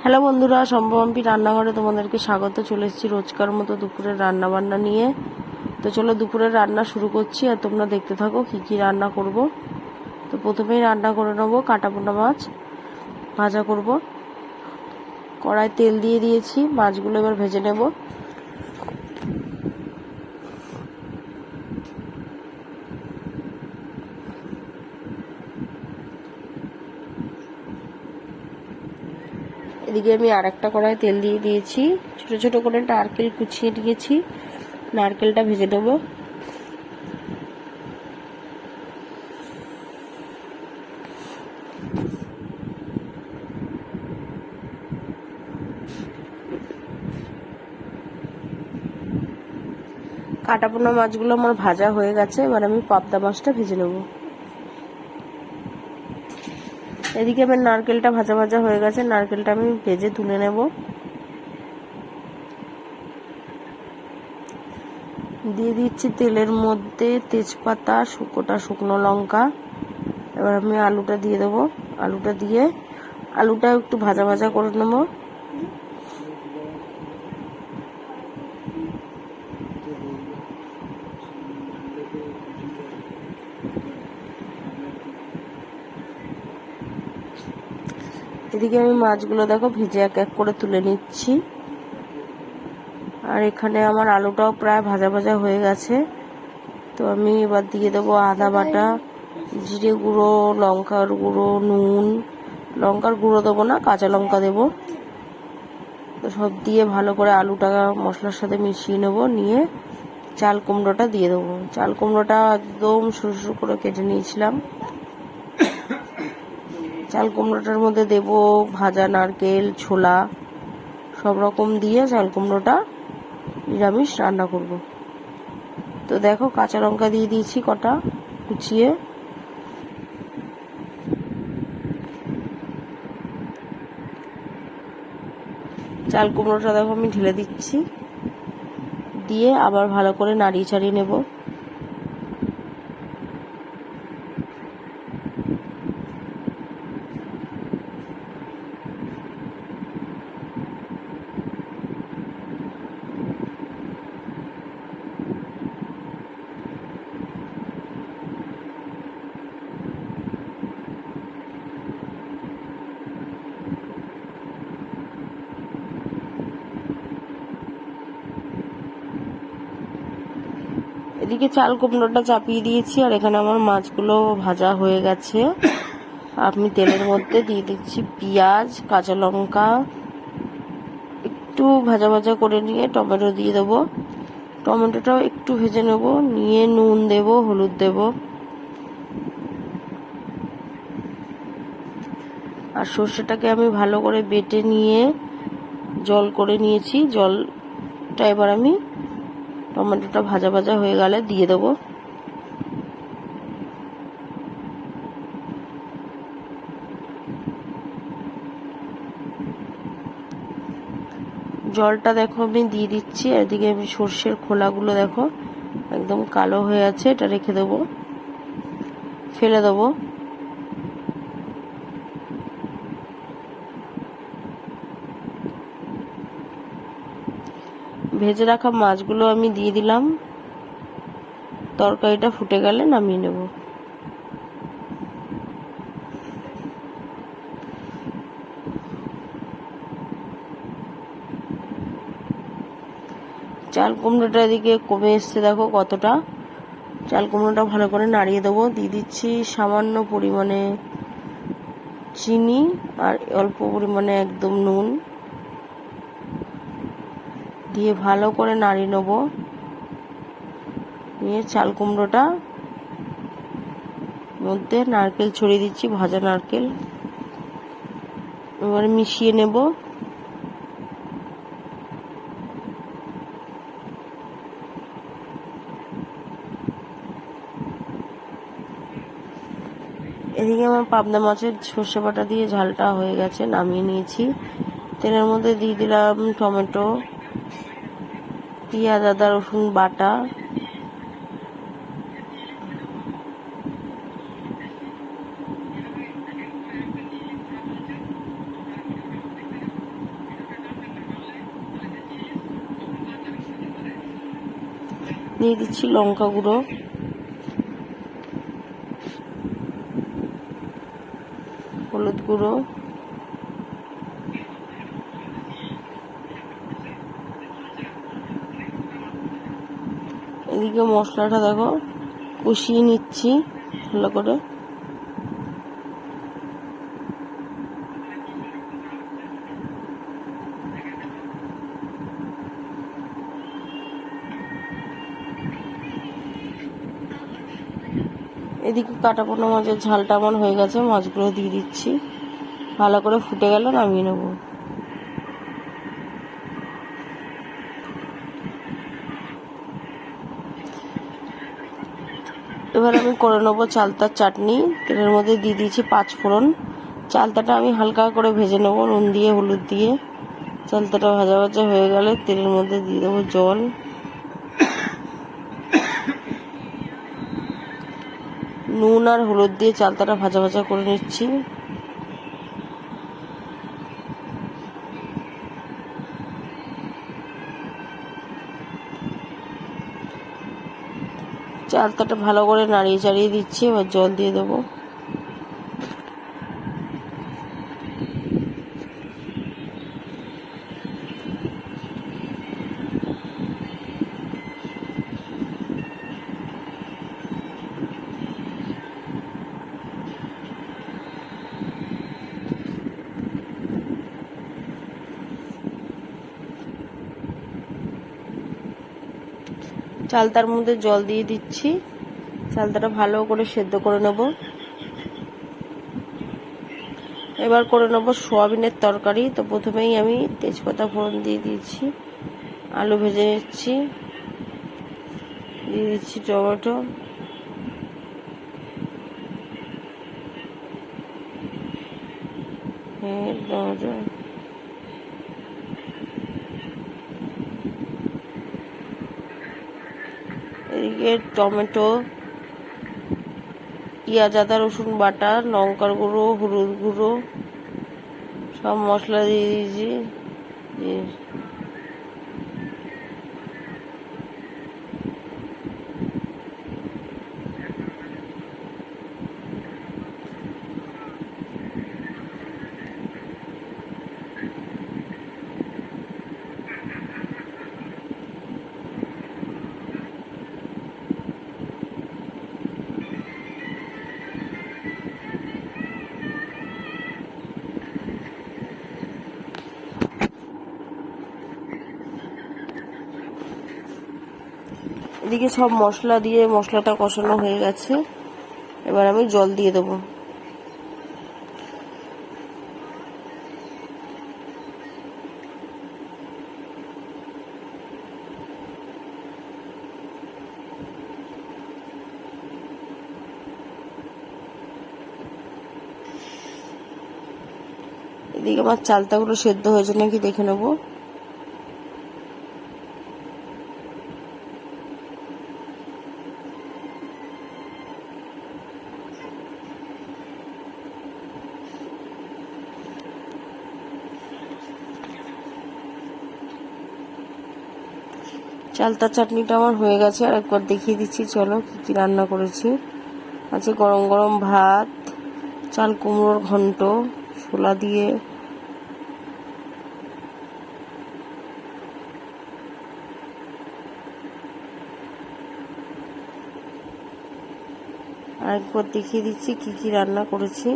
Hello বন্ধুরা, সম্ভবম্পি রান্নাঘরে তোমাদেরকে স্বাগত। চলে এসেছি রোজকার মতো দুপুরের রান্না বান্না নিয়ে। তো চলো দুপুরের রান্না শুরু করছি, আর তোমরা দেখতে থাকো কি কি রান্না করব। তো প্রথমেই রান্না করে নেবো কাটাপোনা মাছ ভাজা করব। কড়াই তেল দিয়ে দিয়েছি, মাছগুলো এবার ভেজে নেব। এদিকে আমি আর একটা কড়াই তেল দিয়ে দিয়েছি, ছোট ছোট করে নারকেল কুচিয়ে নিয়েছি, নারকেলটা ভেজে নেব। কাটাপোনা মাছগুলো আমার ভাজা হয়ে গেছে, এবার আমি পাবদা মাছটা ভেজে নেব। এদিকে আমার নারকেলটা ভাজা ভাজা হয়ে গেছে, নারকেলটা আমি ভেজে তুলে নেব। দিয়ে দিচ্ছি তেলের মধ্যে তেজপাতা, শুকনো লঙ্কা। এবার আমি আলুটা দিয়ে দেবো। আলুটা দিয়ে আলুটা একটু ভাজা ভাজা করে নেব। এদিকে আমি মাছগুলো দেখো ভেজে এক এক করে তুলে নিচ্ছি। আর এখানে আমার আলুটাও প্রায় ভাজা ভাজা হয়ে গেছে। তো আমি এবার দিয়ে দেবো আদা বাটা, জিরে গুঁড়ো, লঙ্কার গুঁড়ো, নুন। লঙ্কার গুঁড়ো দেবো না, কাঁচা লঙ্কা দেবো। তো সব দিয়ে ভালো করে আলুটা মশলার সাথে মিশিয়ে নেব। নিয়ে চাল কুমড়োটা দিয়ে দেবো। চাল কুমড়োটা একদম সরু সরু করে কেটে নিয়েছিলাম। চাল কুমড়োটার মধ্যে দেব ভাজা নারকেল, ছোলা, সব রকম দিয়ে চাল কুমড়োটা নিরামিষ রান্না করব। তো দেখো কাঁচা লঙ্কা দিয়ে দিয়েছি কটা কুচিয়ে। চাল কুমড়োটা দেখো আমি ঢেলে দিচ্ছি, দিয়ে আবার ভালো করে নাড়িয়ে চাড়িয়ে নেব। এদিকে চাল কুমড়োটা চাপিয়ে দিয়েছি, আর এখানে আমার মাছগুলো ভাজা হয়ে গেছে। আমি তেলের মধ্যে দিয়ে দিচ্ছি পেঁয়াজ, কাঁচা লঙ্কা, একটু ভাজা ভাজা করে নিয়ে টমেটো দিয়ে দেবো। টমেটোটাও একটু ভেজে নেব, নিয়ে নুন দেব, হলুদ দেব। আর সর্ষেটাকে আমি ভালো করে বেটে নিয়ে জল করে নিয়েছি। জলটা এবার আমি টমেটোটা ভাজা ভাজা হয়ে গেলে দিয়ে দেবো। জলটা দেখো আমি দিয়ে দিচ্ছি। এদিকে আমি সর্ষের খোলাগুলো দেখো একদম কালো হয়ে আছে, এটা রেখে দেবো, ফেলে দেবো। ভেজে রাখা মাছগুলো আমি দিয়ে দিলাম। তরকারিটা ফুটে গেলে নামিয়ে নেব। চাল কুমড়োটা এদিকে কমে এসছে দেখো কতটা। চাল কুমড়োটা ভালো করে নাড়িয়ে দেবো। দিয়ে দিচ্ছি সামান্য পরিমাণে চিনি, আর অল্প পরিমাণে একদম নুন দিয়ে ভালো করে নাড়িয়ে নেব। নিয়ে চাল কুমড়োটা মধ্যে নারকেল ছড়িয়ে দিচ্ছি, ভাজা নারকেল। এবারে মিশিয়ে নেব। এদিকে আমার পাবদা মাছের সর্ষে বাটা দিয়ে ঝালটা হয়ে গেছে, নামিয়ে নিয়েছি। তেলের মধ্যে দিয়ে দিলাম টমেটো, পেঁয়াজ, আদা রসুন বাটা, দিয়ে দিচ্ছি লঙ্কা গুঁড়ো, হলুদ গুঁড়ো, এদিকে মশলাটা দেখো কষিয়ে নিচ্ছি ভালো করে। এদিকে কাটা পোনা মাছের ঝালটা আমার হয়ে গেছে, মাছগুলো দিয়ে দিচ্ছি, ভালো করে ফুটে গেলে নামিয়ে নেব। এবার আমি করে নেবো চালতার চাটনি। তেলের মধ্যে দিয়ে দিয়েছি 5 ফোড়ন। চালতাটা আমি হালকা করে ভেজে নেবো নুন দিয়ে হলুদ দিয়ে। চালতাটা ভাজা ভাজা হয়ে গেলে তেলের মধ্যে দিয়ে দেবো জল, নুন আর হলুদ দিয়ে চালতাটা ভাজা ভাজা করে নিচ্ছি। চালতাটা ভালো করে নাড়িয়ে চাড়িয়ে দিচ্ছি। এবার জল দিয়ে দেবো। চালতার মধ্যে জল দিয়ে দিচ্ছি, চালতাটা ভালো করে সেদ্ধ করে নেব। এবার করে নেব সোয়াবিনের তরকারি। তো প্রথমেই আমি তেজপাতা ফোড়ন দিয়ে দিয়েছি, আলু ভেজে নিচ্ছি, দিয়ে দিচ্ছি টমেটো, টমেটো, এদিকে টমেটো, পেঁয়াজ আদা রসুন বাটা, লঙ্কার গুঁড়ো, হলুদ গুঁড়ো সব মশলা দিয়ে দিয়েছি। এদিকে সব মশলা দিয়ে মশলাটা কষানো হয়ে গেছে। এবার আমি জল দিয়ে দেবো। এদিকে আমার চালতাগুলো সেদ্ধ হয়েছে নাকি দেখে নেবো। চালতার চাটনিটা আমার হয়ে গেছে। আর একবার দেখিয়ে দিচ্ছি, চলো কি কি রান্না করেছি। আছে গরম গরম ভাত, চাল কুমড়োর ঘন্ট, ছোলা দিয়ে আর একবার দেখিয়ে দিচ্ছি কি কি রান্না করেছি।